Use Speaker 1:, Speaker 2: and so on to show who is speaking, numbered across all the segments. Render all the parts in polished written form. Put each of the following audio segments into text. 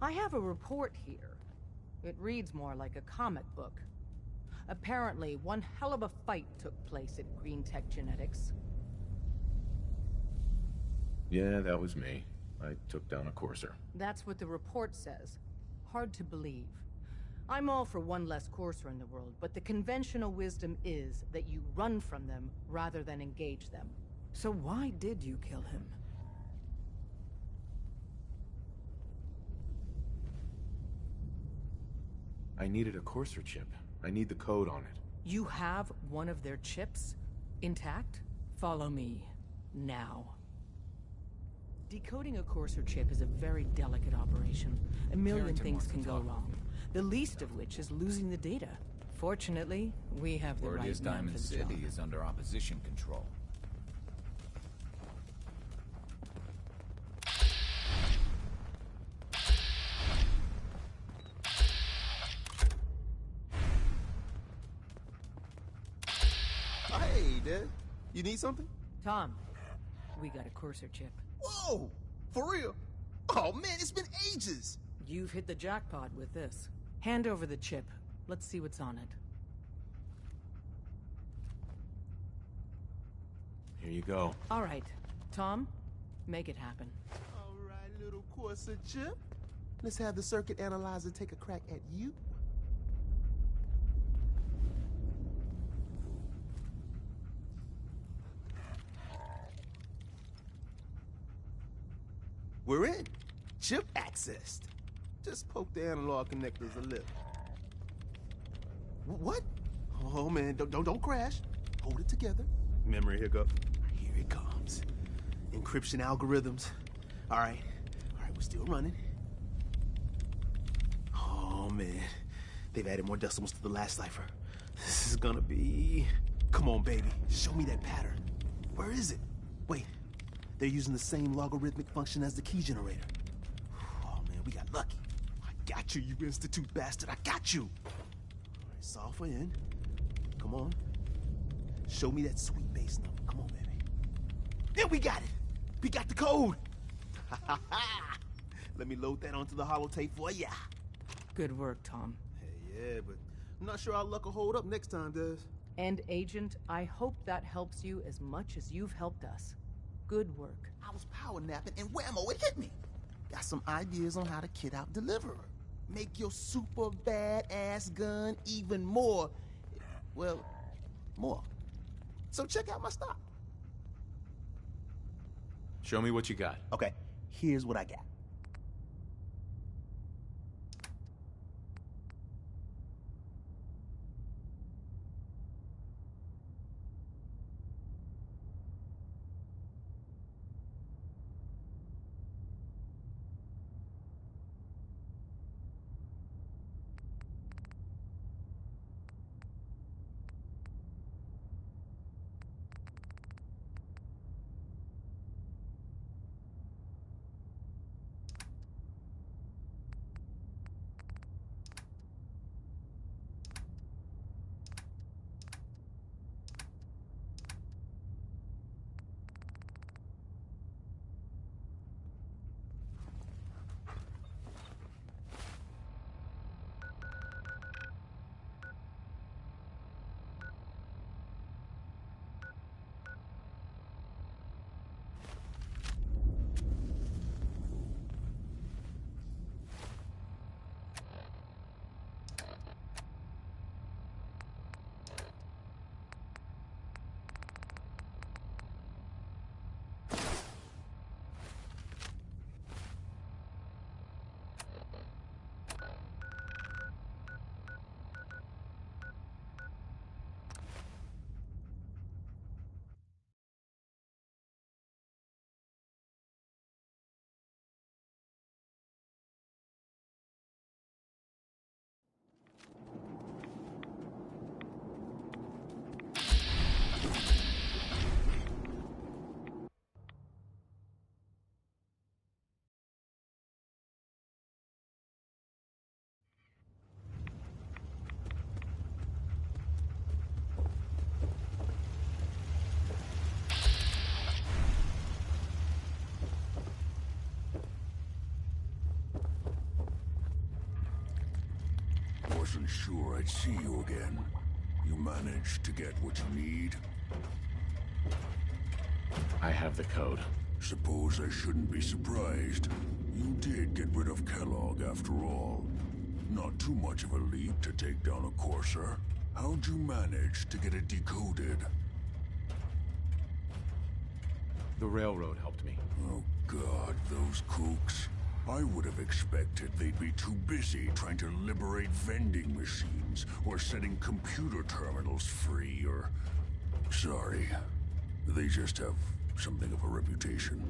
Speaker 1: I have a report here. It reads more like a comic book. Apparently, one hell of a fight took place at Green Tech Genetics.
Speaker 2: Yeah, that was me. I took down a courser.
Speaker 1: That's what the report says. Hard to believe. I'm all for one less courser in the world, but the conventional wisdom is that you run from them rather than engage them. So why did you kill him?
Speaker 2: I needed a courser chip. I need the code on it.
Speaker 1: You have one of their chips? Intact? Follow me. Now. Decoding a courser chip is a very delicate operation. A million things can go wrong. The least of which is losing the data. Fortunately, we have the right man for the job.
Speaker 3: Diamond City is under opposition control.
Speaker 4: Hey, Dad. You need something?
Speaker 1: Tom, we got a courser chip.
Speaker 4: Whoa! For real? Oh, man, it's been ages!
Speaker 1: You've hit the jackpot with this. Hand over the chip. Let's see what's on it.
Speaker 2: Here you go.
Speaker 1: All right. Tom, make it happen.
Speaker 4: All right, little courser chip. Let's have the circuit analyzer take a crack at you. We're in. Chip accessed. Just poke the analog connectors a little. What? Oh man, don't crash. Hold it together. Memory hiccup. Here it comes. Encryption algorithms. All right, we're still running. Oh man, they've added more decimals to the last cipher. This is gonna be... Come on, baby, show me that pattern. Where is it? Wait, they're using the same logarithmic function as the key generator. Oh man, we got lucky. I got you, you institute bastard, I got you. All right, solve for n. Come on. Show me that sweet base number. Come on, baby. Yeah, we got it. We got the code. Let me load that onto the holotape for ya.
Speaker 1: Good work, Tom.
Speaker 4: Hey, yeah, but I'm not sure our luck will hold up next time, Des.
Speaker 1: And Agent, I hope that helps you as much as you've helped us. Good work.
Speaker 4: I was power napping and whammo, it hit me. Got some ideas on how to kid out Deliverer. Make your super badass gun even more, well, more. So check out my stock.
Speaker 2: Show me what you got.
Speaker 4: Okay, here's what I got.
Speaker 5: wasn't sure I'd see you again. You managed to get what you need?
Speaker 2: I have the code.
Speaker 5: Suppose I shouldn't be surprised. You did get rid of Kellogg after all. Not too much of a leap to take down a Courser. How'd you manage to get it decoded?
Speaker 2: The railroad helped me.
Speaker 5: Oh God, those kooks. I would have expected they'd be too busy trying to liberate vending machines or setting computer terminals free or... Sorry. They just have something of a reputation.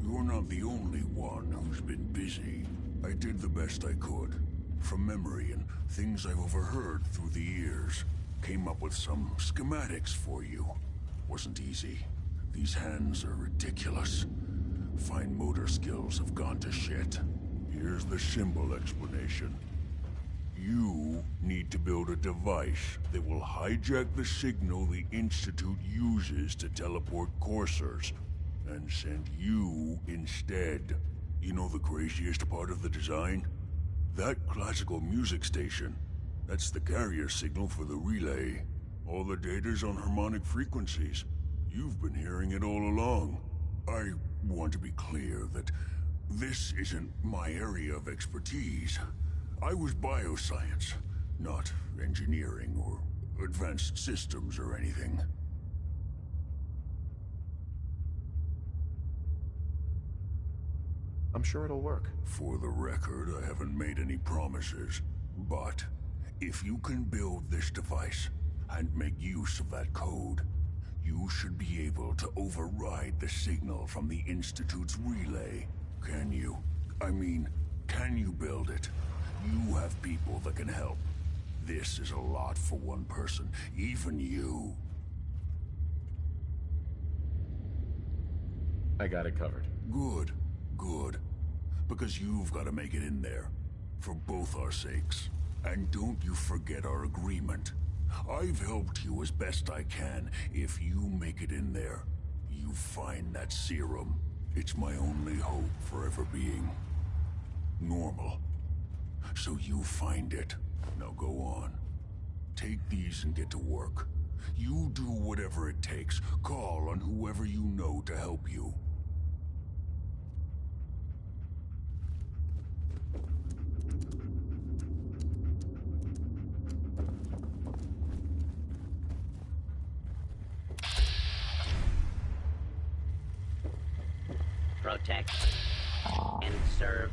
Speaker 5: You're not the only one who's been busy. I did the best I could. From memory and things I've overheard through the years. Came up with some schematics for you. Wasn't easy. These hands are ridiculous. Fine motor skills have gone to shit. Here's the symbol explanation. You need to build a device that will hijack the signal the Institute uses to teleport coursers, and send you instead. You know the craziest part of the design? That classical music station. That's the carrier signal for the relay. All the data's on harmonic frequencies. You've been hearing it all along. I want to be clear that this isn't my area of expertise. I was bioscience, not engineering or advanced systems or anything.
Speaker 2: I'm sure it'll work.
Speaker 5: For the record, I haven't made any promises, but if you can build this device and make use of that code, you should be able to override the signal from the Institute's relay. Can you? I mean, can you build it? You have people that can help. This is a lot for one person, even you.
Speaker 2: I got it covered.
Speaker 5: Good, good. Because you've got to make it in there. For both our sakes. And don't you forget our agreement. I've helped you as best I can. If you make it in there, you find that serum. It's my only hope for ever being normal. So you find it. Now go on. Take these and get to work. You do whatever it takes. Call on whoever you know to help you.
Speaker 6: Protect and serve.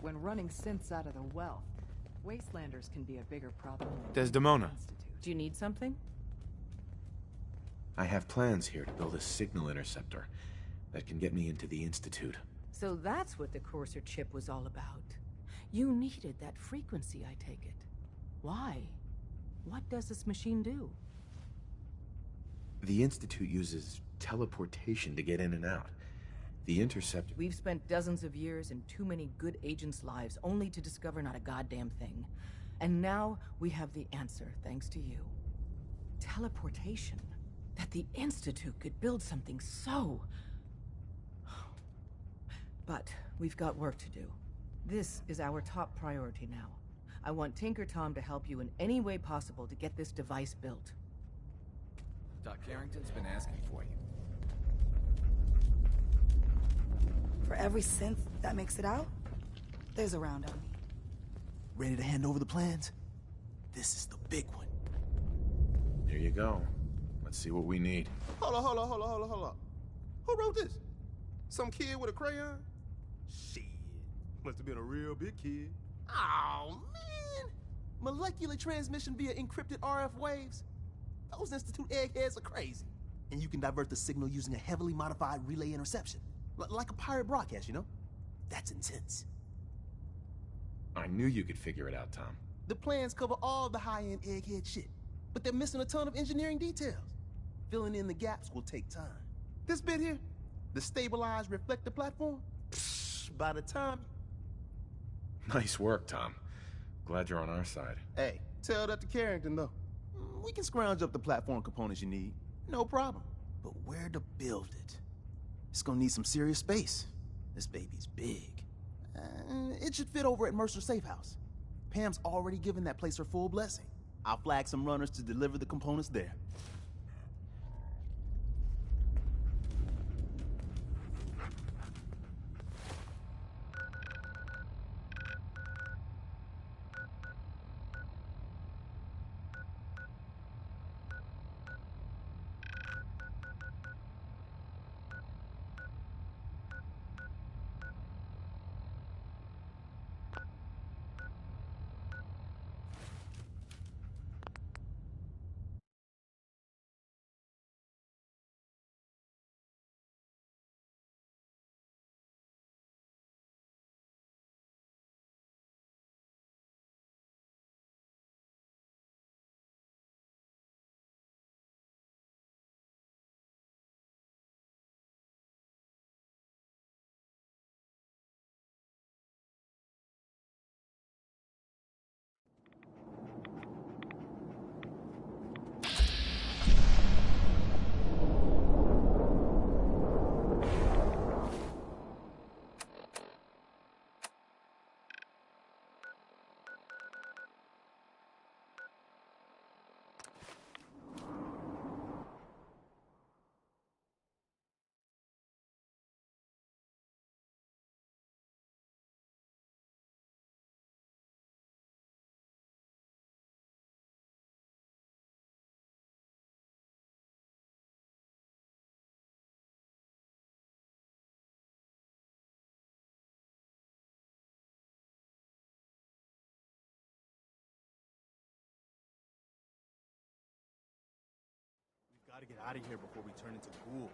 Speaker 7: When running synths out of the well, wastelanders can be a bigger problem than
Speaker 2: Desdemona.
Speaker 7: the Institute.
Speaker 1: Do you need something?
Speaker 2: I have plans here to build a signal interceptor that can get me into the Institute.
Speaker 1: So that's what the Courser chip was all about. You needed that frequency, I take it. Why? What does this machine do?
Speaker 2: The Institute uses teleportation to get in and out. The Intercept...
Speaker 1: We've spent dozens of years and too many good agents' lives only to discover not a goddamn thing. And now we have the answer, thanks to you. Teleportation. That the Institute could build something so... But we've got work to do. This is our top priority now. I want Tinker Tom to help you in any way possible to get this device built.
Speaker 3: Doc Carrington's been asking for you.
Speaker 8: For every synth that makes it out, there's a round on me.
Speaker 4: Ready to hand over the plans? This is the big one.
Speaker 2: Here you go. Let's see what we need.
Speaker 9: Hold on. Who wrote this? Some kid with a crayon? Shit. Must have been a real big kid.
Speaker 4: Oh, man! Molecular transmission via encrypted RF waves? Those Institute eggheads are crazy. And you can divert the signal using a heavily modified relay interception. Like a pirate broadcast, you know? That's intense.
Speaker 2: I knew you could figure it out, Tom.
Speaker 4: The plans cover all the high-end egghead shit, but they're missing a ton of engineering details. Filling in the gaps will take time. This bit here, the stabilized reflector platform, by the time...
Speaker 2: Nice work, Tom. Glad you're on our side.
Speaker 4: Hey, tell that to Carrington, though. We can scrounge up the platform components you need. No problem. But where to build it? It's gonna need some serious space. This baby's big. It should fit over at Mercer's safe house. Pam's already given that place her full blessing. I'll flag some runners to deliver the components there. Gotta get out of here before we turn into ghouls.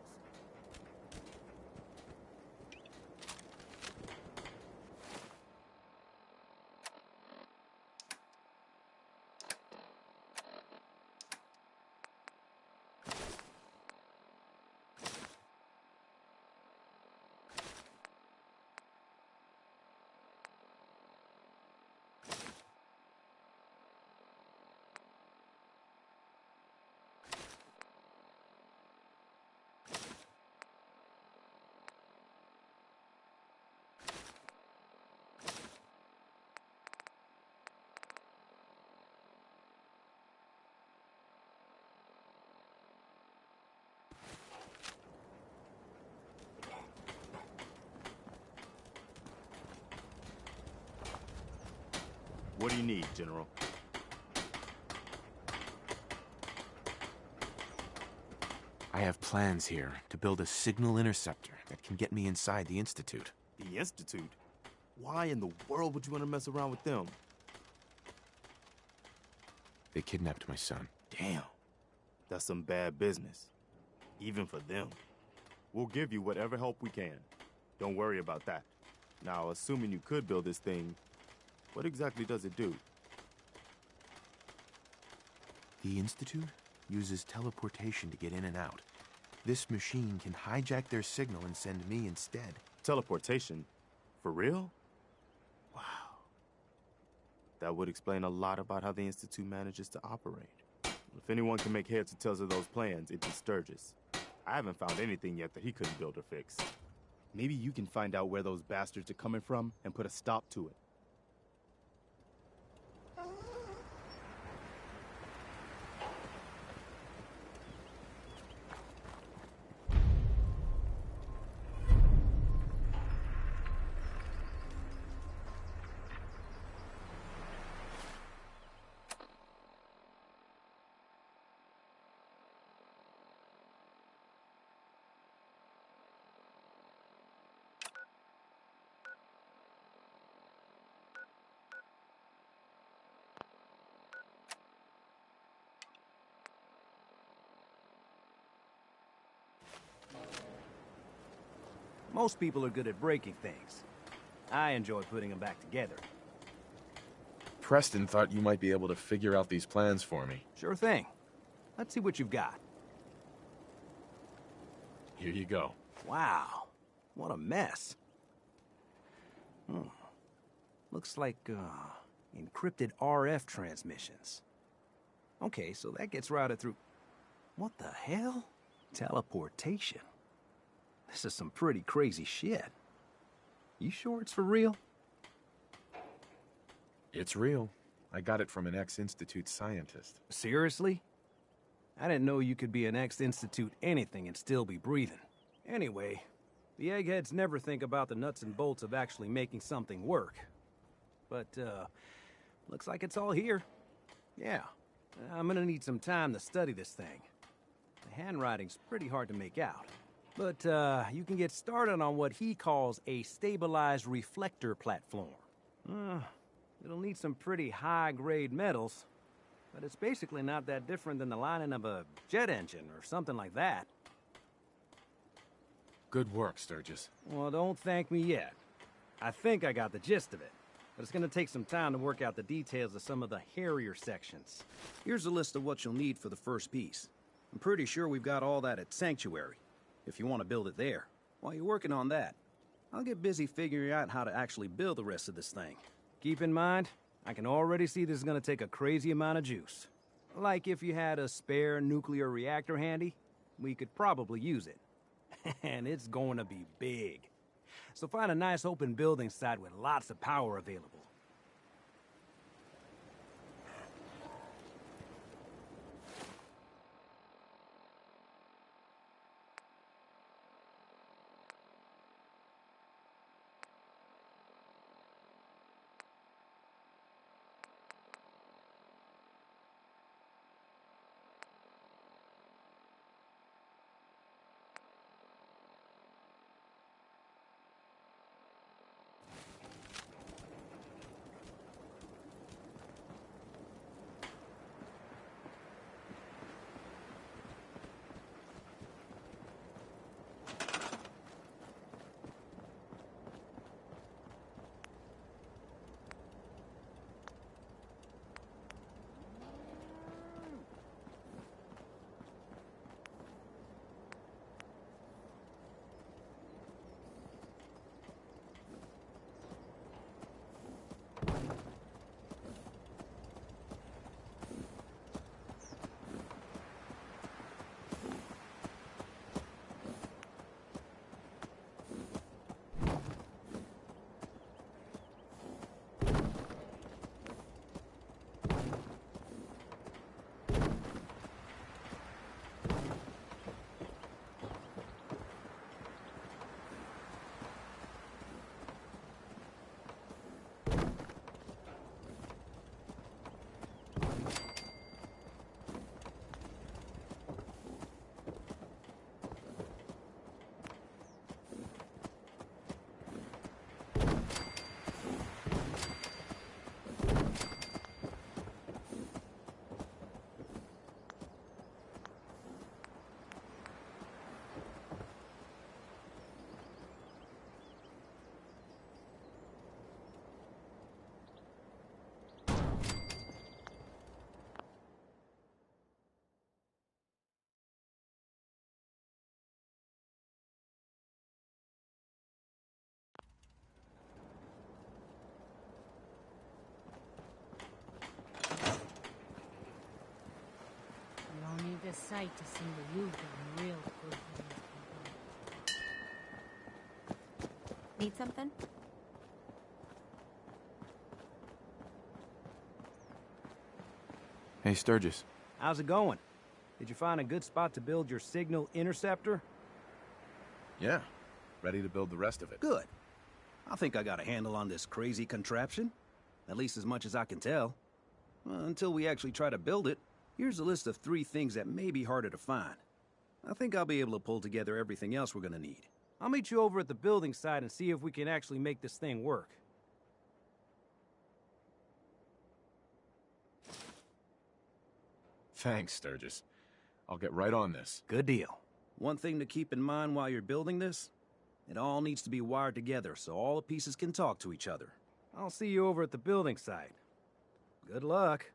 Speaker 4: What do you need, General?
Speaker 2: I have plans here to build a signal interceptor that can get me inside the Institute.
Speaker 9: The Institute? Why in the world would you want to mess around with them?
Speaker 2: They kidnapped my son.
Speaker 9: Damn. That's some bad business. Even for them. We'll give you whatever help we can. Don't worry about that. Now, assuming you could build this thing, what exactly does it do?
Speaker 2: The Institute uses teleportation to get in and out. This machine can hijack their signal and send me instead.
Speaker 9: Teleportation? For real? Wow. That would explain a lot about how the Institute manages to operate. If anyone can make heads or tails of those plans, it'd be Sturgis. I haven't found anything yet that he couldn't build or fix.
Speaker 4: Maybe you can find out where those bastards are coming from and put a stop to it.
Speaker 10: Most people are good at breaking things. I enjoy putting them back together.
Speaker 2: Preston thought you might be able to figure out these plans for me.
Speaker 10: Sure thing. Let's see what you've got.
Speaker 2: Here you go.
Speaker 10: Wow. What a mess. Looks like, encrypted RF transmissions. Okay, so that gets routed through... What the hell? Teleportation. This is some pretty crazy shit. You sure it's for real?
Speaker 2: It's real. I got it from an ex-Institute scientist.
Speaker 10: Seriously? I didn't know you could be an ex-Institute anything and still be breathing. Anyway, the eggheads never think about the nuts and bolts of actually making something work. But, looks like it's all here. Yeah, I'm gonna need some time to study this thing. The handwriting's pretty hard to make out. But, you can get started on what he calls a stabilized reflector platform. It'll need some pretty high-grade metals, but it's basically not that different than the lining of a jet engine or something like that.
Speaker 2: Good work, Sturgis.
Speaker 10: Well, don't thank me yet. I think I got the gist of it, but it's gonna take some time to work out the details of some of the hairier sections. Here's a list of what you'll need for the first piece. I'm pretty sure we've got all that at Sanctuary, if you want to build it there. While you're working on that, I'll get busy figuring out how to actually build the rest of this thing. Keep in mind, I can already see this is gonna take a crazy amount of juice. Like if you had a spare nuclear reactor handy, we could probably use it. And it's going to be big. So find a nice open building site with lots of power available.
Speaker 11: a sight to see what you've done real good for these people.
Speaker 12: Need something?
Speaker 2: Hey, Sturgis.
Speaker 10: How's it going? Did you find a good spot to build your signal interceptor?
Speaker 13: Yeah. Ready to build the rest of it.
Speaker 10: Good. I think I got a handle on this crazy contraption. At least as much as I can tell. Well, until we actually try to build it, here's a list of 3 things that may be harder to find. I think I'll be able to pull together everything else we're gonna need. I'll meet you over at the building site and see if we can actually make this thing work.
Speaker 13: Thanks, Sturgis. I'll get right on this.
Speaker 10: Good deal. One thing to keep in mind while you're building this, it all needs to be wired together so all the pieces can talk to each other. I'll see you over at the building site. Good luck.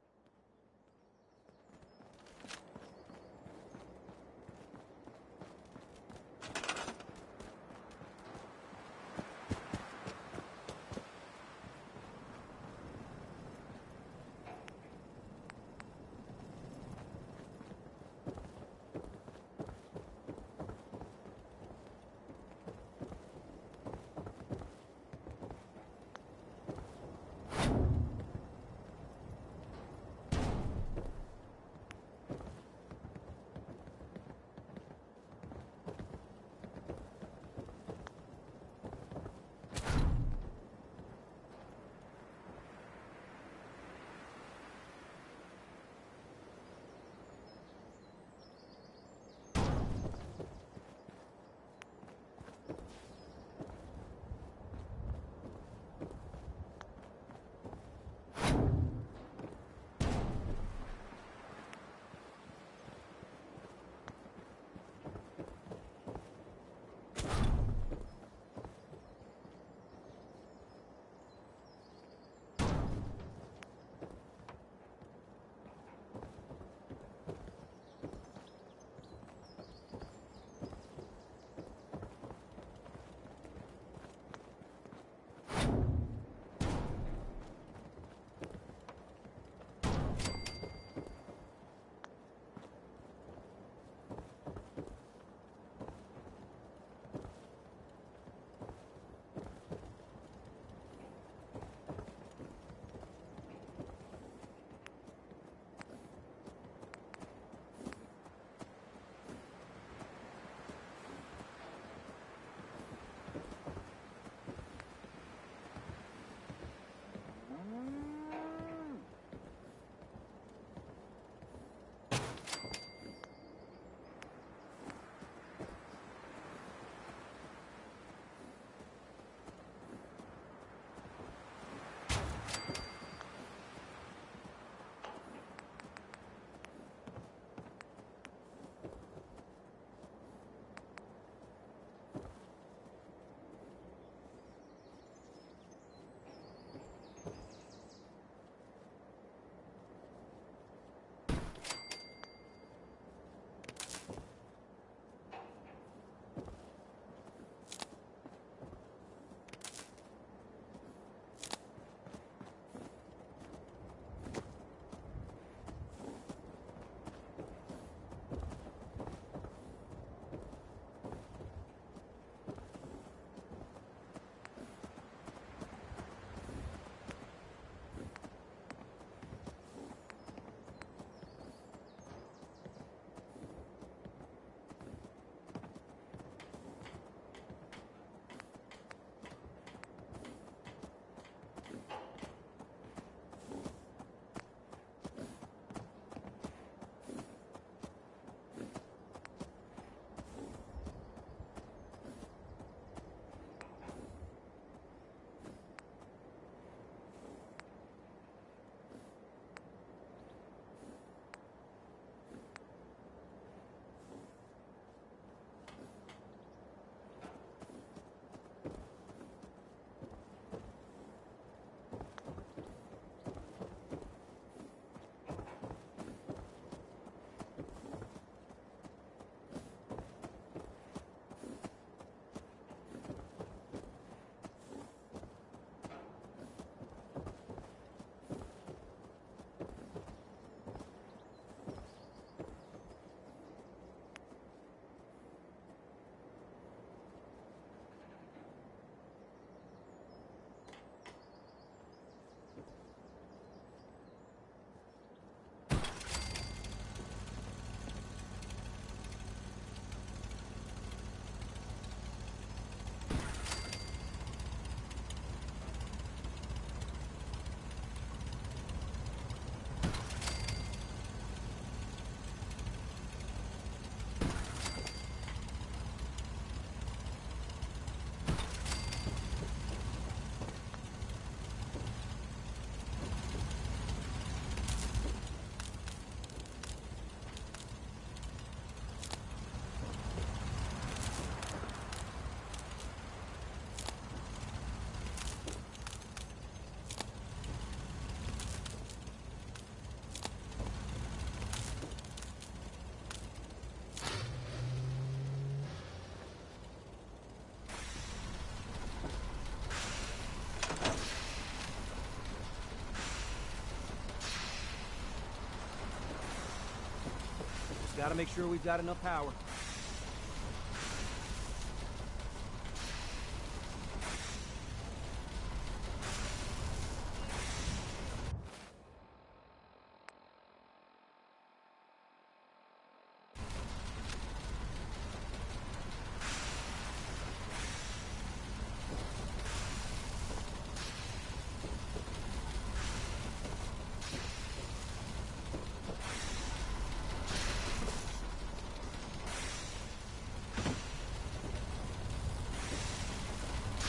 Speaker 10: Gotta make sure we've got enough power.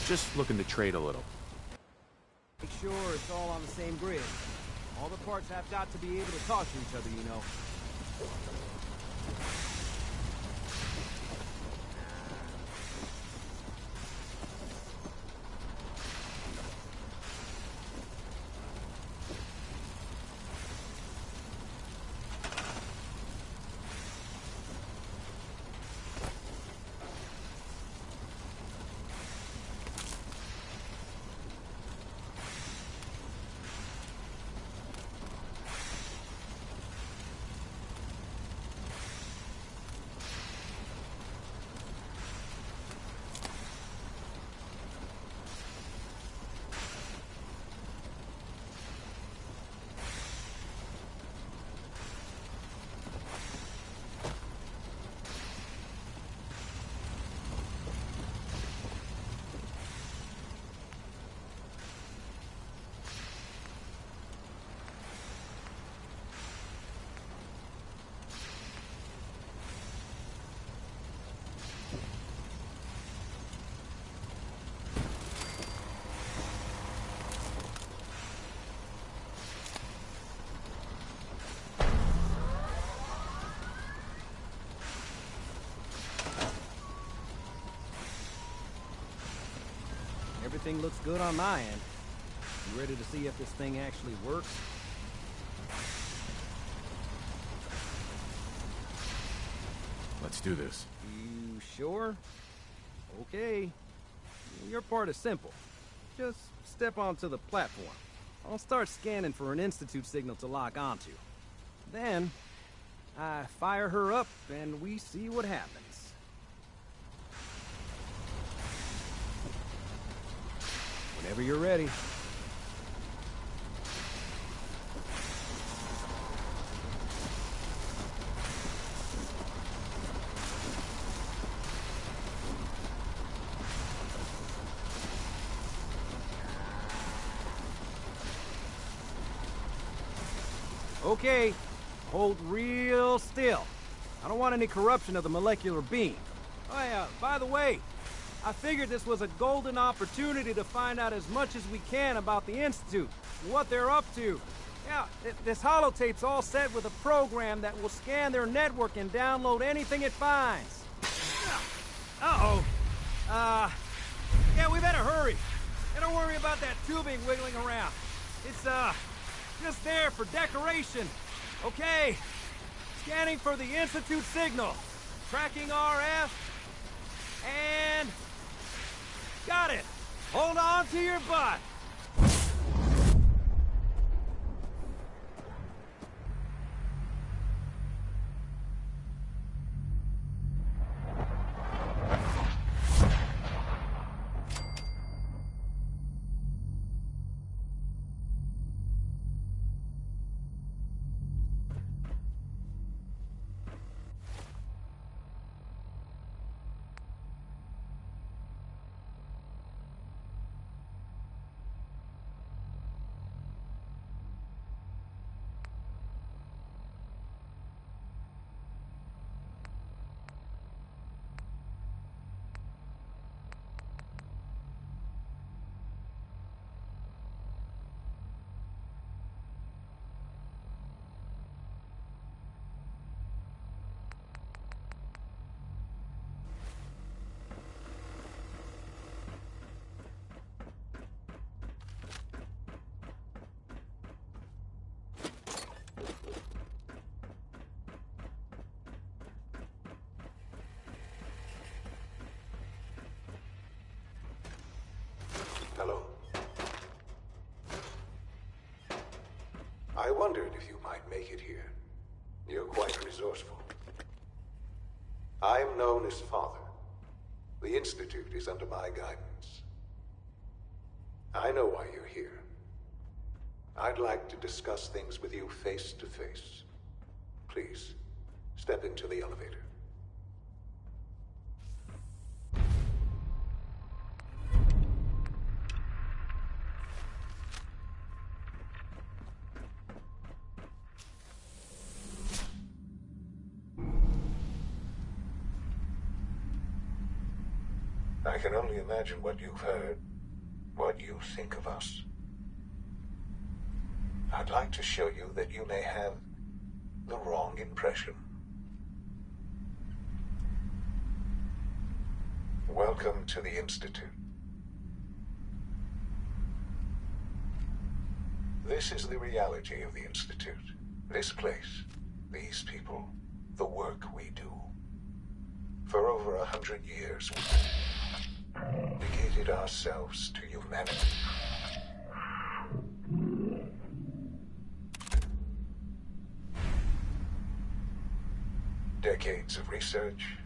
Speaker 2: Just looking to trade a little.
Speaker 10: Make sure it's all on the same grid. All the parts have got to be able to talk to each other, you know. Everything looks good on my end. You ready to see if this thing actually works?
Speaker 13: Let's do this.
Speaker 10: You sure? Okay. Your part is simple. Just step onto the platform. I'll start scanning for an Institute signal to lock onto. Then, I fire her up and we see what happens. Whenever you're ready. Okay, hold real still. I don't want any corruption of the molecular beam. Oh yeah, by the way, I figured this was a golden opportunity to find out as much as we can about the Institute, what they're up to. Yeah, this holotape's all set with a program that will scan their network and download anything it finds. Uh-oh. Yeah, we better hurry. And don't worry about that tubing wiggling around. It's, just there for decoration. Okay. Scanning for the Institute signal. Tracking RF. And... got it! Hold on to your butt!
Speaker 12: Hello? I wondered if you might make it here. You're quite resourceful. I am known as Father. The Institute is under my guidance. I know why you're here. I'd like to discuss things with you face to face. Please, step into the elevator. I can only imagine what you've heard, what you think of us. I'd like to show you that you may have the wrong impression. Welcome to the Institute. This is the reality of the Institute. This place, these people, the work we do. For over 100 years, we've dedicated ourselves to humanity. Decades of research,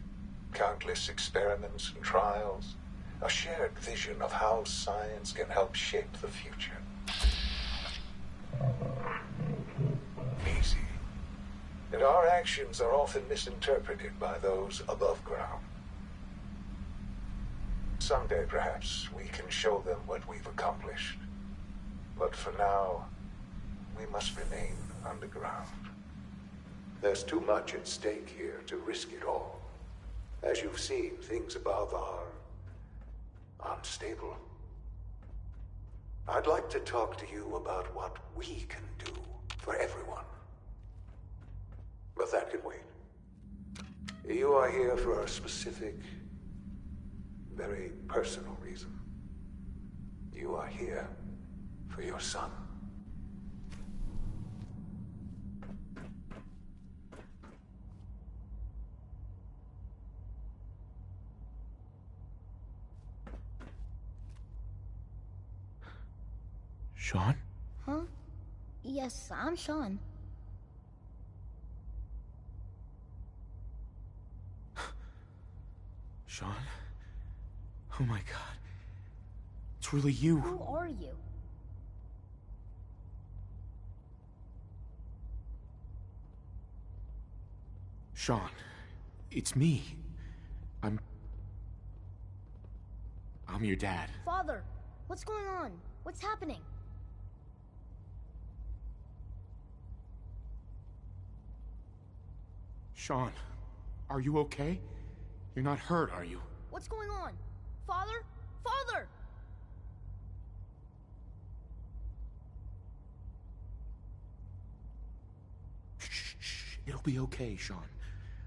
Speaker 12: countless experiments and trials, a shared vision of how science can help shape the future. Easy. And our actions are often misinterpreted by those above ground. Someday, perhaps, we can show them what we've accomplished. But for now, we must remain underground. There's too much at stake here to risk it all. As you've seen, things above are unstable. I'd like to talk to you about what we can do for everyone. But that can wait. You are here for a specific, very personal reason. You are here for your son.
Speaker 2: Sean?
Speaker 14: Huh? Yes, I'm Sean.
Speaker 2: Sean? Oh my god. It's really you.
Speaker 14: Who are you?
Speaker 2: Sean, it's me. I'm your dad.
Speaker 14: Father, what's going on? What's happening?
Speaker 2: Sean, are you okay? You're not hurt, are you?
Speaker 14: What's going on? Father? Father!
Speaker 2: Shh. It'll be okay, Sean.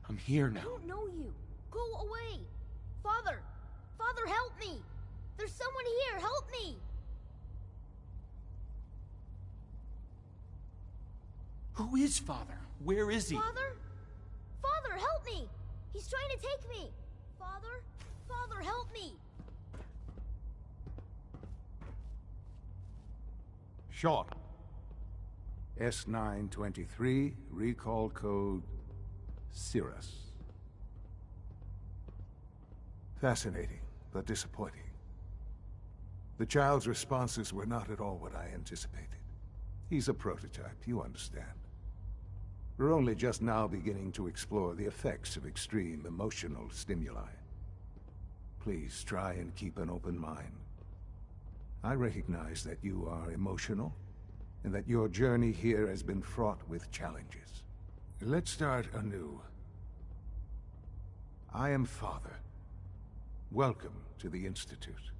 Speaker 2: I'm here now.
Speaker 14: I don't know you. Go away. Father! Father, help me! There's someone here. Help me!
Speaker 2: Who is Father? Where is he?
Speaker 14: Father? Father, help me! He's trying to take me! Father? Father, help me!
Speaker 15: Sean. S923, recall code Cirrus. Fascinating, but disappointing. The child's responses were not at all what I anticipated. He's a prototype, you understand. We're only just now beginning to explore the effects of extreme emotional stimuli. Please try and keep an open mind. I recognize that you are emotional, and that your journey here has been fraught with challenges. Let's start anew. I am Father. Welcome to the Institute.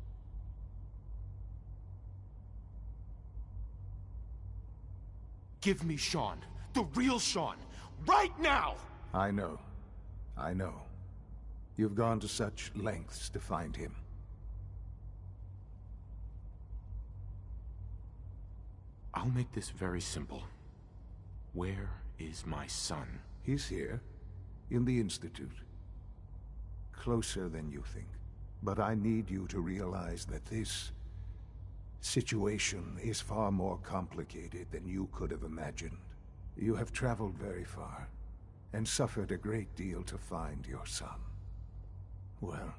Speaker 2: Give me Sean. The real Sean. Right now!
Speaker 15: I know. You've gone to such lengths to find him.
Speaker 2: I'll make this very simple. Where is my son?
Speaker 15: He's here, in the Institute. Closer than you think. But I need you to realize that this situation is far more complicated than you could have imagined. You have traveled very far, and suffered a great deal to find your son. Well,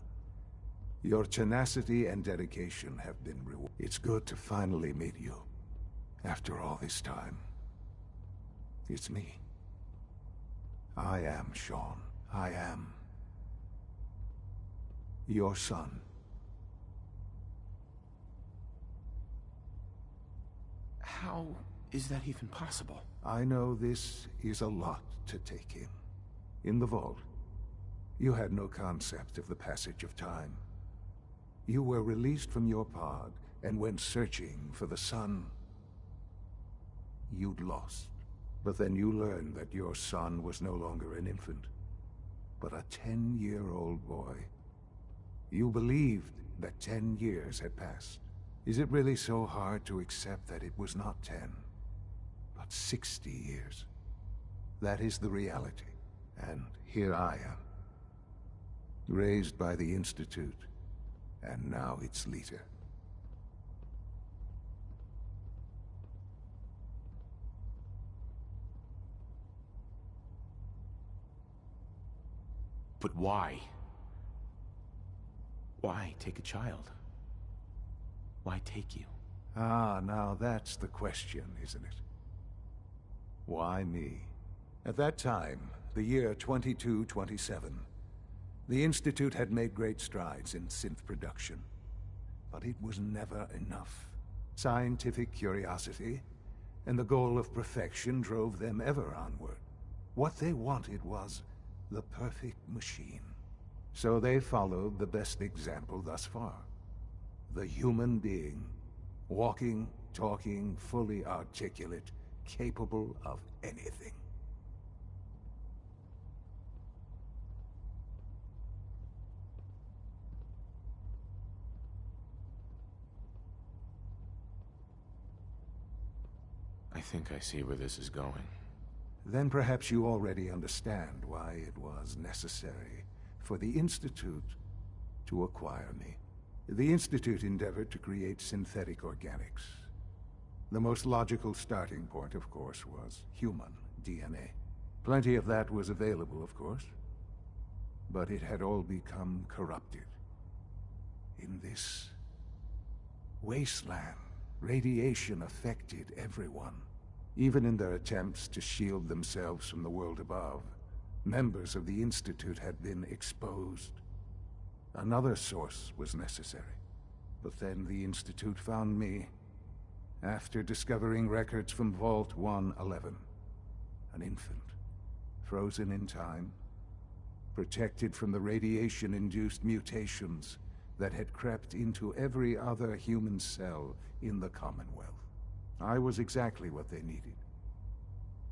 Speaker 15: your tenacity and dedication have been rewarded. It's good to finally meet you. After all this time. It's me. I am Sean. I am your son.
Speaker 2: How is that even possible?
Speaker 15: I know this is a lot to take in. In the vault, you had no concept of the passage of time. You were released from your pod and went searching for the son you'd lost. But then you learned that your son was no longer an infant, but a 10-year-old boy. You believed that 10 years had passed. Is it really so hard to accept that it was not 10, but 60 years? That is the reality. And here I am, raised by the Institute, and now its leader.
Speaker 2: But why? Why take a child? Why take you?
Speaker 15: Ah, now that's the question, isn't it? Why me? At that time, the year 2227, the Institute had made great strides in synth production. But it was never enough. Scientific curiosity and the goal of perfection drove them ever onward. What they wanted was the perfect machine. So they followed the best example thus far. The human being. Walking, talking, fully articulate, capable of anything.
Speaker 2: I think I see where this is going.
Speaker 15: Then perhaps you already understand why it was necessary for the Institute to acquire me. The Institute endeavored to create synthetic organics. The most logical starting point, of course, was human DNA. Plenty of that was available, of course. But it had all become corrupted. In this wasteland, radiation affected everyone. Even in their attempts to shield themselves from the world above, members of the Institute had been exposed. Another source was necessary. But then the Institute found me, after discovering records from Vault 111. An infant, frozen in time, protected from the radiation-induced mutations that had crept into every other human cell in the Commonwealth. I was exactly what they needed.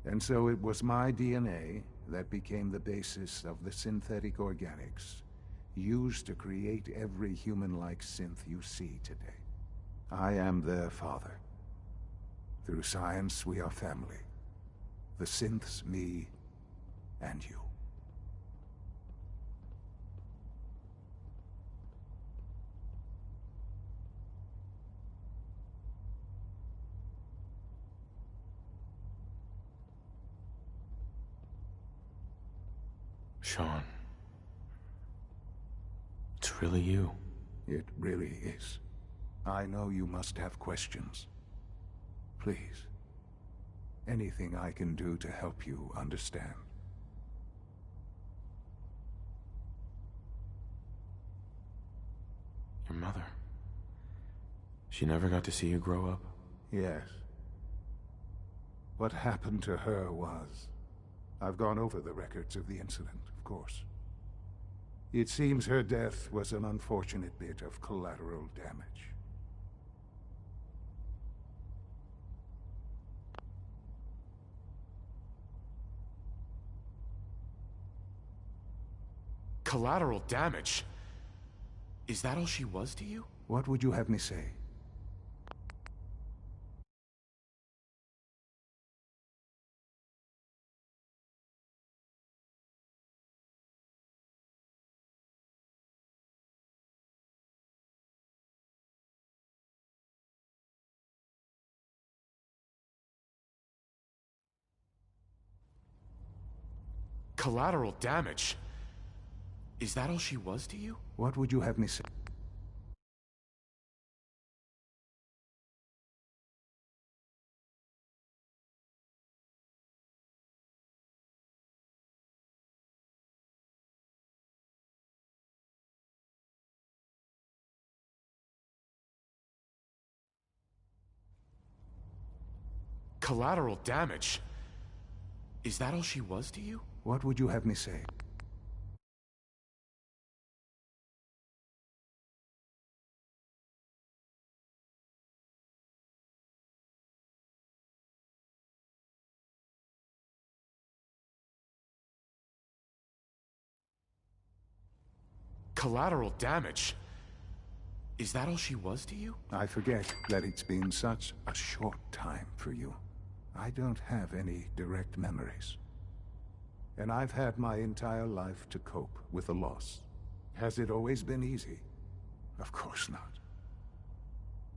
Speaker 15: And so it was my DNA that became the basis of the synthetic organics used to create every human-like synth you see today. I am their father. Through science, we are family. The synths, me, and you.
Speaker 2: Sean. It's really you.
Speaker 15: It really is. I know you must have questions. Please. Anything I can do to help you understand.
Speaker 2: Your mother. She never got to see you grow up?
Speaker 15: Yes. What happened to her was... I've gone over the records of the incident, of course. It seems her death was an unfortunate bit of collateral damage.
Speaker 2: Collateral damage? Is that all she was to you?
Speaker 15: What would you have me say?
Speaker 2: Collateral damage? Is that all she was to you?
Speaker 15: What would you have me say?
Speaker 2: Collateral damage? Is that all she was to you?
Speaker 15: What would you have me say?
Speaker 2: Collateral damage? Is that all she was to you?
Speaker 15: I forget that it's been such a short time for you. I don't have any direct memories. And I've had my entire life to cope with the loss. Has it always been easy? Of course not.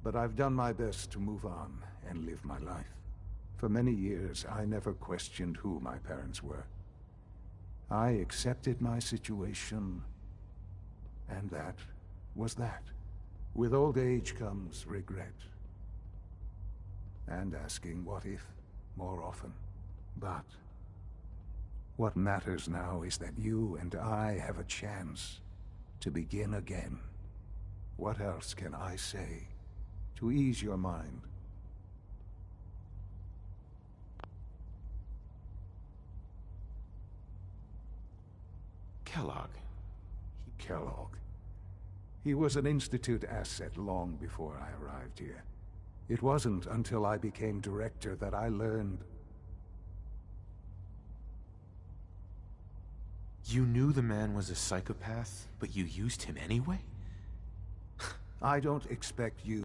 Speaker 15: But I've done my best to move on and live my life. For many years, I never questioned who my parents were. I accepted my situation, and that was that. With old age comes regret. And asking what if more often. But what matters now is that you and I have a chance to begin again. What else can I say to ease your mind?
Speaker 2: Kellogg.
Speaker 15: Kellogg. He was an Institute asset long before I arrived here. It wasn't until I became director that I learned...
Speaker 2: You knew the man was a psychopath, but you used him anyway?
Speaker 15: I don't expect you...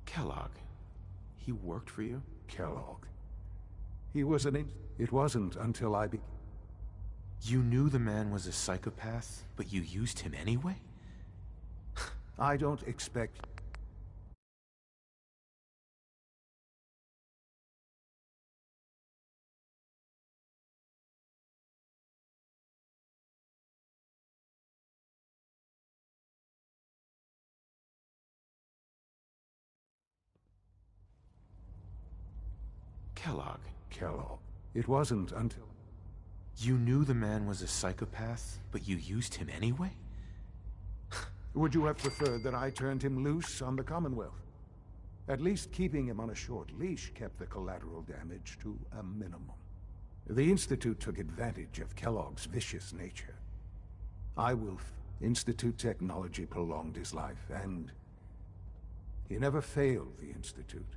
Speaker 2: Kellogg. He worked for you?
Speaker 15: Kellogg. He was an... It wasn't until I
Speaker 2: You knew the man was a psychopath, but you used him anyway?
Speaker 15: I don't expect...
Speaker 2: Kellogg.
Speaker 15: Kellogg. It wasn't until...
Speaker 2: You knew the man was a psychopath, but you used him anyway?
Speaker 15: Would you have preferred that I turned him loose on the Commonwealth? At least keeping him on a short leash kept the collateral damage to a minimum. The Institute took advantage of Kellogg's vicious nature. Institute technology prolonged his life, and he never failed the Institute.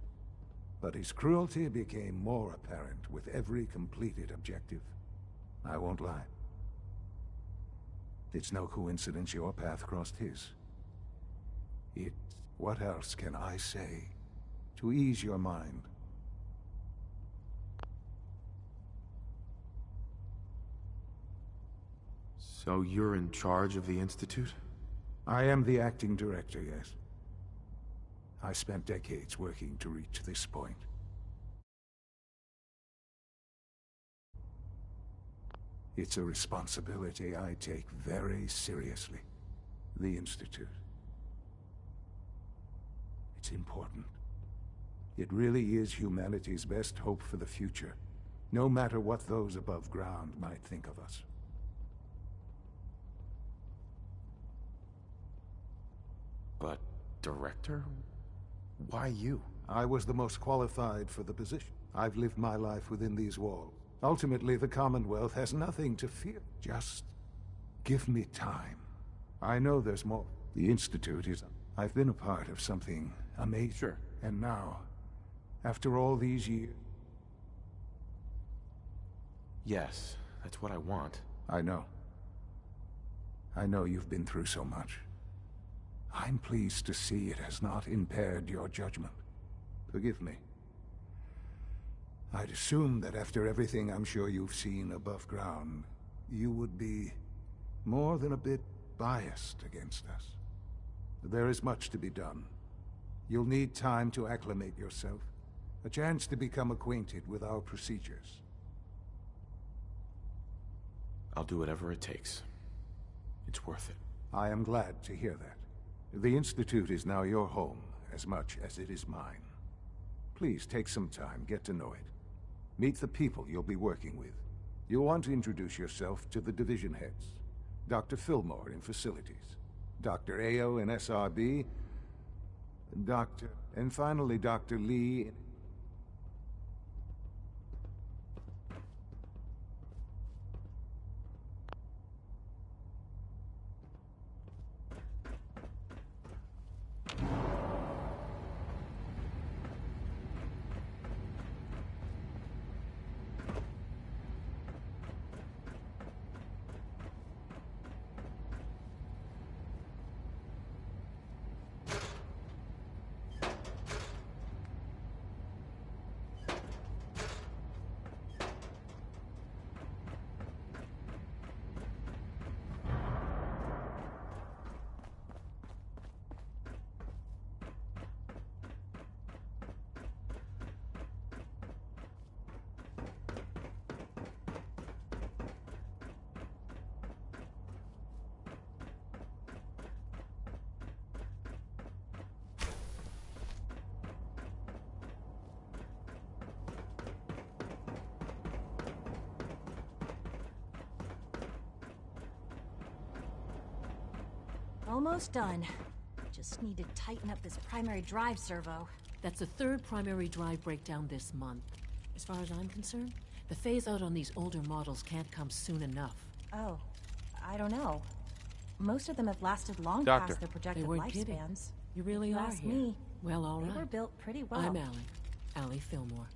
Speaker 15: But his cruelty became more apparent with every completed objective. I won't lie. It's no coincidence your path crossed his. What else can I say to ease your mind?
Speaker 2: So you're in charge of the Institute?
Speaker 15: I am the acting director, yes. I spent decades working to reach this point. It's a responsibility I take very seriously. The Institute. It's important. It really is humanity's best hope for the future, no matter what those above ground might think of us.
Speaker 2: But, director? Why you?
Speaker 15: I was the most qualified for the position. I've lived my life within these walls. Ultimately, the Commonwealth has nothing to fear. Just give me time. I know there's more. The Institute is... I've been a part of something amazing.
Speaker 2: Sure.
Speaker 15: And now, after all these years...
Speaker 2: Yes, that's what I want.
Speaker 15: I know. I know you've been through so much. I'm pleased to see it has not impaired your judgment. Forgive me. I'd assume that after everything I'm sure you've seen above ground, you would be more than a bit biased against us. There is much to be done. You'll need time to acclimate yourself, a chance to become acquainted with our procedures.
Speaker 2: I'll do whatever it takes. It's worth it.
Speaker 15: I am glad to hear that. The Institute is now your home as much as it is mine. Please take some time, get to know it. Meet the people you'll be working with. You'll want to introduce yourself to the division heads. Dr. Fillmore in Facilities, Dr. Ayo in SRB, and finally Dr. Lee in...
Speaker 16: Almost done. Just need to tighten up this primary drive servo.
Speaker 11: That's the third primary drive breakdown this month. As far as I'm concerned, the phase-out on these older models can't come soon enough.
Speaker 16: Oh, I don't know. Most of them have lasted long
Speaker 11: Doctor,
Speaker 16: past their projected
Speaker 11: they weren't kidding.
Speaker 16: lifespans.
Speaker 11: You really
Speaker 16: You
Speaker 11: are
Speaker 16: ask
Speaker 11: here.
Speaker 16: me.
Speaker 11: Well, all right.
Speaker 16: They were built pretty well.
Speaker 11: I'm Allie Fillmore.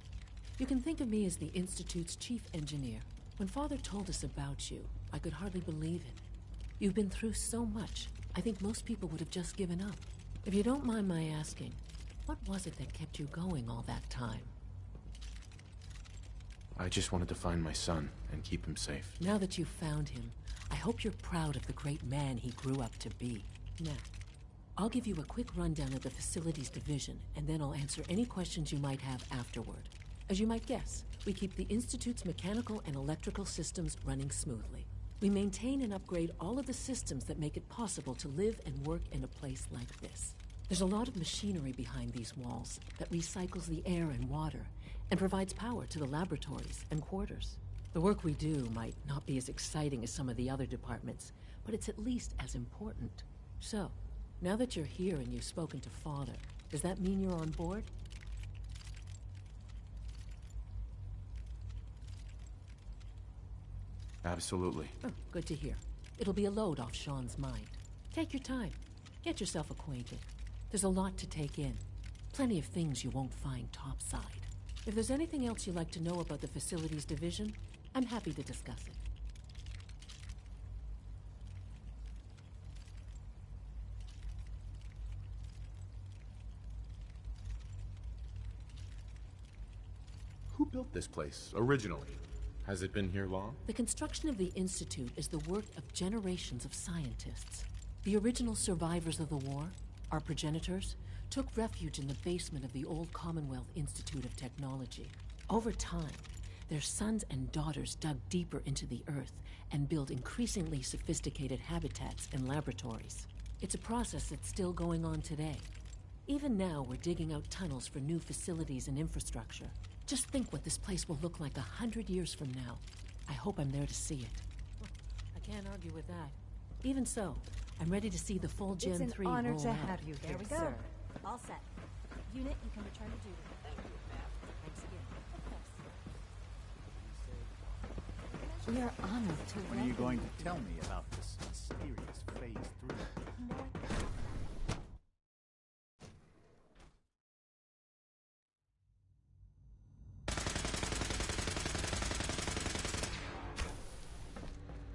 Speaker 11: You can think of me as the Institute's chief engineer. When Father told us about you, I could hardly believe it. You've been through so much. I think most people would have just given up. If you don't mind my asking, what was it that kept you going all that time?
Speaker 2: I just wanted to find my son and keep him safe.
Speaker 11: Now that you've found him, I hope you're proud of the great man he grew up to be. Now, I'll give you a quick rundown of the Facilities Division, and then I'll answer any questions you might have afterward. As you might guess, we keep the Institute's mechanical and electrical systems running smoothly. We maintain and upgrade all of the systems that make it possible to live and work in a place like this. There's a lot of machinery behind these walls that recycles the air and water and provides power to the laboratories and quarters. The work we do might not be as exciting as some of the other departments, but it's at least as important. So, now that you're here and you've spoken to Father, does that mean you're on board?
Speaker 2: Absolutely.
Speaker 11: Oh, good to hear. It'll be a load off Sean's mind. Take your time. Get yourself acquainted. There's a lot to take in. Plenty of things you won't find topside. If there's anything else you'd like to know about the Facilities Division, I'm happy to discuss it.
Speaker 2: Who built this place, originally? Has it been here long?
Speaker 11: The construction of the Institute is the work of generations of scientists. The original survivors of the war, our progenitors, took refuge in the basement of the old Commonwealth Institute of Technology. Over time, their sons and daughters dug deeper into the earth and built increasingly sophisticated habitats and laboratories. It's a process that's still going on today. Even now, we're digging out tunnels for new facilities and infrastructure. Just think what this place will look like 100 years from now. I hope I'm there to see it. I can't argue with that. Even so, I'm ready to see the full Gen 3
Speaker 16: It's an honor
Speaker 11: roll
Speaker 16: to
Speaker 11: out.
Speaker 16: have you here,
Speaker 11: There we go.
Speaker 16: sir. All set. Unit, you can return to duty. Thank you, Thanks again.
Speaker 17: We are honored to
Speaker 18: When are you going to tell me about this mysterious Phase 3?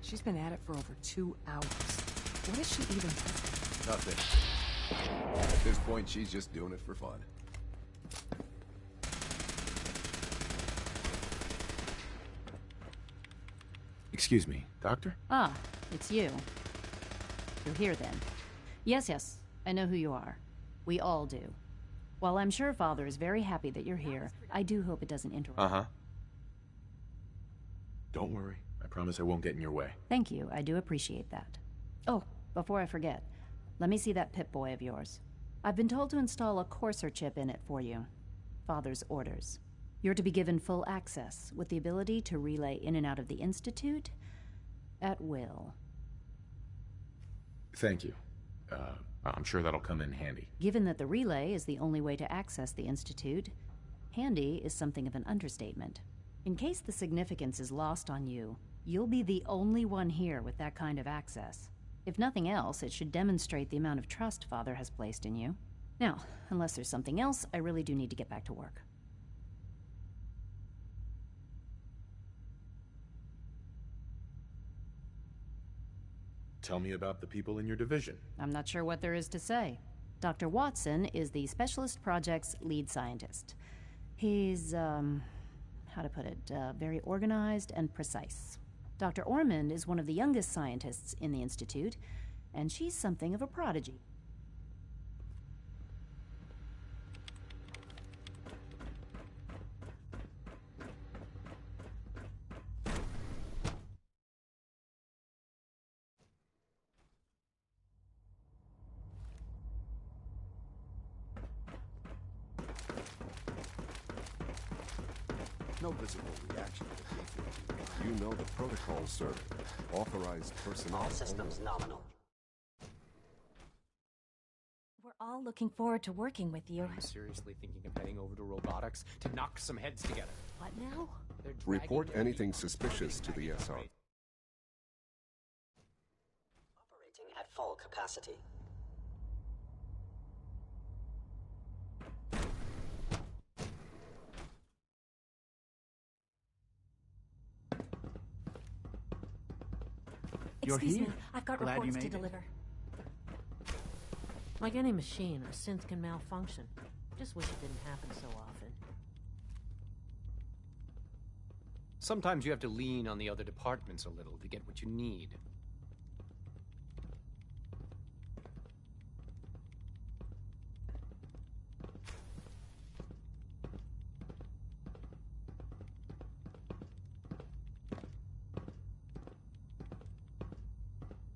Speaker 7: She's been at it for over 2 hours. What is she even testing?
Speaker 19: Nothing. At this point, she's just doing it for fun.
Speaker 2: Excuse me, Doctor?
Speaker 17: Ah, it's you. You're here then. Yes, I know who you are. We all do. While I'm sure Father is very happy that you're here, I do hope it doesn't interrupt.
Speaker 2: Uh-huh. Don't worry. I promise I won't get in your way.
Speaker 17: Thank you, I do appreciate that. Oh, before I forget, let me see that Pip-Boy of yours. I've been told to install a Courser chip in it for you. Father's orders. You're to be given full access, with the ability to relay in and out of the Institute at will.
Speaker 2: Thank you. I'm sure that'll come in handy.
Speaker 17: Given that the relay is the only way to access the Institute, handy is something of an understatement. In case the significance is lost on you, you'll be the only one here with that kind of access. If nothing else, it should demonstrate the amount of trust Father has placed in you. Now, unless there's something else, I really do need to get back to work.
Speaker 2: Tell me about the people in your division.
Speaker 17: I'm not sure what there is to say. Dr. Watson is the Specialist Project's lead scientist. He's, how to put it, very organized and precise. Dr. Ormond is one of the youngest scientists in the Institute, and she's something of a prodigy.
Speaker 19: No visible reaction to Nível. You know the protocol, sir. Authorized personnel.
Speaker 6: All systems nominal.
Speaker 16: We're all looking forward to working with you.
Speaker 20: I'm seriously thinking of heading over to robotics to knock some heads together.
Speaker 16: What now?
Speaker 19: Report anything suspicious to the SR.
Speaker 6: Operating at full capacity.
Speaker 16: Excuse me, I've got reports to deliver.
Speaker 11: Like any machine, a synth can malfunction. Just wish it didn't happen so often.
Speaker 20: Sometimes you have to lean on the other departments a little to get what you need.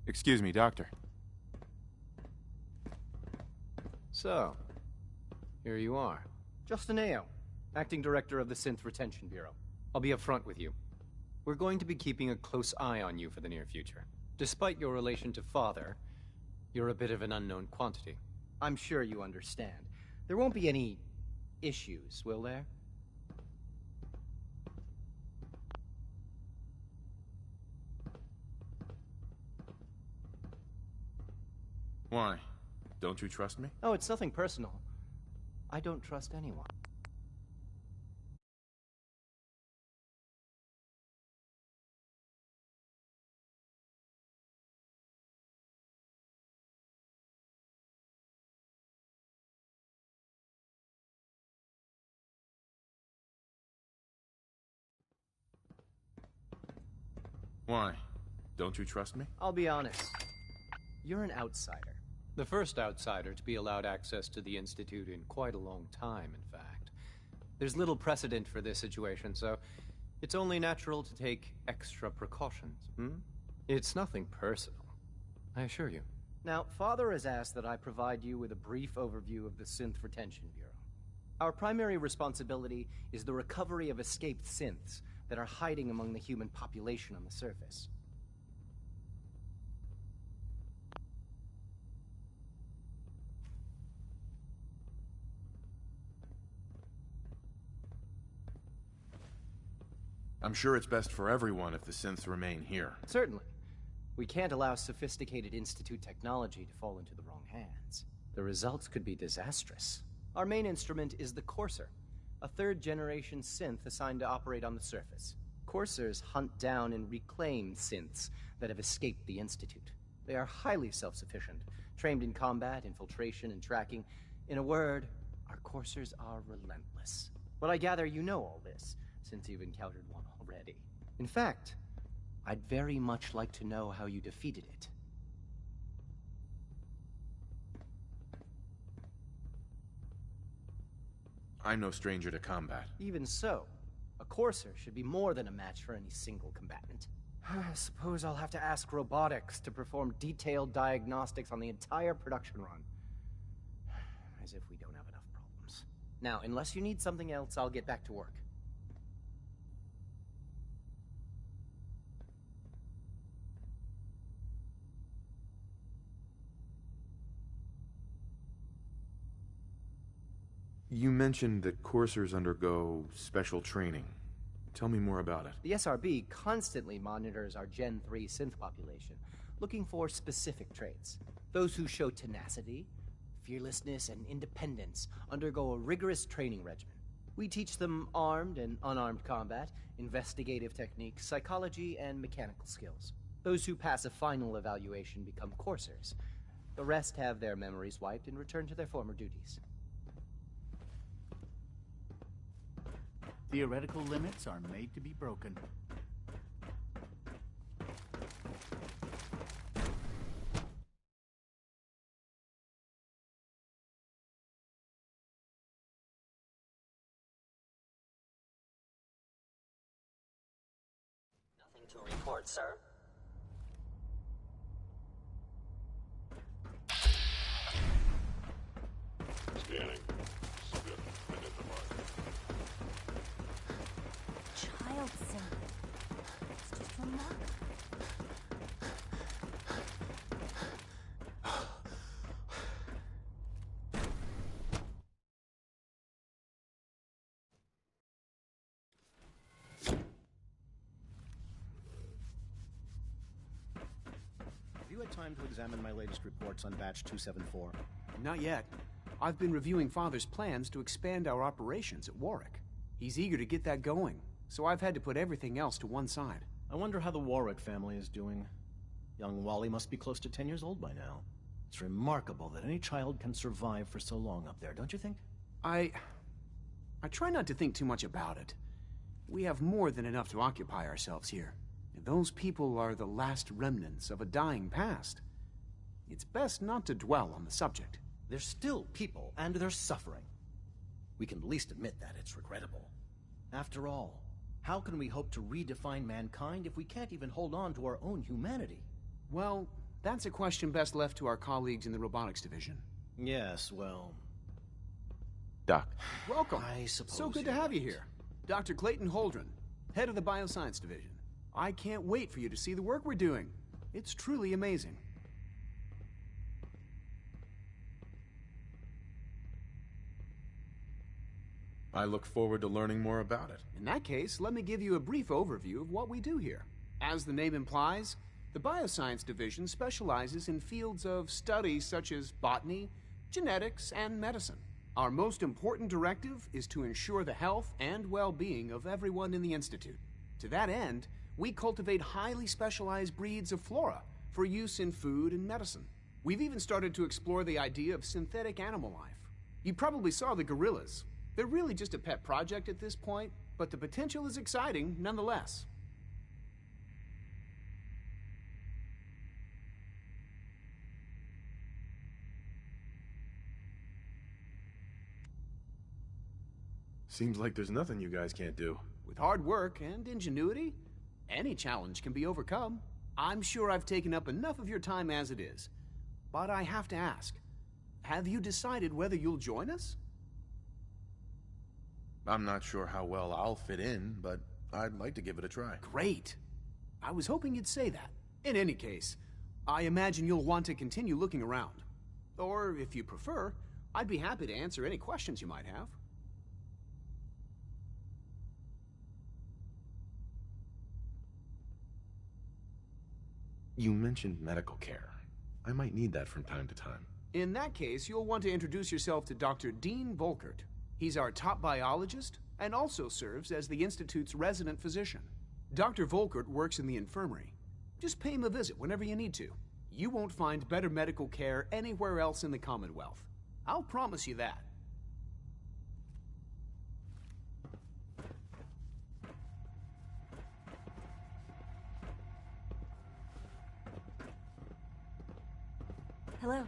Speaker 2: Excuse me, Doctor.
Speaker 20: So, here you are. Justin Ao, Acting Director of the Synth Retention Bureau. I'll be upfront with you. We're going to be keeping a close eye on you for the near future. Despite your relation to Father, you're a bit of an unknown quantity.
Speaker 10: I'm sure you understand. There won't be any issues, will there?
Speaker 2: Why? Don't you trust me?
Speaker 10: Oh, it's nothing personal. I don't trust anyone.
Speaker 2: Why? Don't you trust me?
Speaker 10: I'll be honest. You're an outsider.
Speaker 20: The first outsider to be allowed access to the Institute in quite a long time, in fact. There's little precedent for this situation, so it's only natural to take extra precautions, It's nothing personal, I assure you.
Speaker 10: Now, Father has asked that I provide you with a brief overview of the Synth Retention Bureau. Our primary responsibility is the recovery of escaped synths that are hiding among the human population on the surface.
Speaker 2: I'm sure it's best for everyone if the synths remain here.
Speaker 10: Certainly. We can't allow sophisticated Institute technology to fall into the wrong hands. The results could be disastrous. Our main instrument is the Courser, a third-generation synth assigned to operate on the surface. Coursers hunt down and reclaim synths that have escaped the Institute. They are highly self-sufficient, trained in combat, infiltration, and tracking. In a word, our Coursers are relentless. But I gather you know all this, since you've encountered one already. In fact,
Speaker 20: I'd very much like to know how you defeated it.
Speaker 2: I'm no stranger to combat.
Speaker 20: Even so, a courser should be more than a match for any single combatant. I suppose I'll have to ask robotics to perform detailed diagnostics on the entire production run. As if we don't have enough problems. Now, unless you need something else, I'll get back to work.
Speaker 2: You mentioned that coursers undergo special training. Tell me more about it.
Speaker 20: The SRB constantly monitors our Gen 3 synth population, looking for specific traits. Those who show tenacity, fearlessness, and independence undergo a rigorous training regimen. We teach them armed and unarmed combat, investigative techniques, psychology, and mechanical skills. Those who pass a final evaluation become coursers. The rest have their memories wiped and return to their former duties.
Speaker 18: Theoretical limits are made to be broken.
Speaker 6: Nothing to report, sir.
Speaker 19: Scanning. Skip. Identified.
Speaker 16: Child synth. It's just remarkable.
Speaker 18: Have you had time to examine my latest reports on Batch 274?
Speaker 21: Not yet. I've been reviewing Father's plans to expand our operations at Warwick. He's eager to get that going, so I've had to put everything else to one side.
Speaker 18: I wonder how the Warwick family is doing. Young Wally must be close to 10 years old by now. It's remarkable that any child can survive for so long up there, don't you think?
Speaker 21: I try not to think too much about it. We have more than enough to occupy ourselves here. And those people are the last remnants of a dying past. It's best not to dwell on the subject.
Speaker 18: They're still people, and they're suffering. We can at least admit that it's regrettable. After all, how can we hope to redefine mankind if we can't even hold on to our own humanity?
Speaker 21: Well, that's a question best left to our colleagues in the robotics division.
Speaker 18: Yes, well...
Speaker 2: Doc.
Speaker 21: Welcome.
Speaker 18: I suppose
Speaker 21: So good to have you here. Dr. Clayton Holdren, head of the Bioscience Division. I can't wait for you to see the work we're doing. It's truly amazing.
Speaker 2: I look forward to learning more about it.
Speaker 21: In that case, let me give you a brief overview of what we do here. As the name implies, the Bioscience Division specializes in fields of study such as botany, genetics, and medicine. Our most important directive is to ensure the health and well-being of everyone in the Institute. To that end, we cultivate highly specialized breeds of flora for use in food and medicine. We've even started to explore the idea of synthetic animal life. You probably saw the gorillas. They're really just a pet project at this point, but the potential is exciting nonetheless.
Speaker 2: Seems like there's nothing you guys can't do.
Speaker 21: With hard work and ingenuity, any challenge can be overcome. I'm sure I've taken up enough of your time as it is. But I have to ask, have you decided whether you'll join us?
Speaker 2: I'm not sure how well I'll fit in, but I'd like to give it a try.
Speaker 21: Great. I was hoping you'd say that. In any case, I imagine you'll want to continue looking around. Or, if you prefer, I'd be happy to answer any questions you might have.
Speaker 2: You mentioned medical care. I might need that from time to time.
Speaker 21: In that case, you'll want to introduce yourself to Dr. Dean Volkert. He's our top biologist and also serves as the Institute's resident physician. Dr. Volkert works in the infirmary. Just pay him a visit whenever you need to. You won't find better medical care anywhere else in the Commonwealth. I'll promise you that.
Speaker 16: Hello.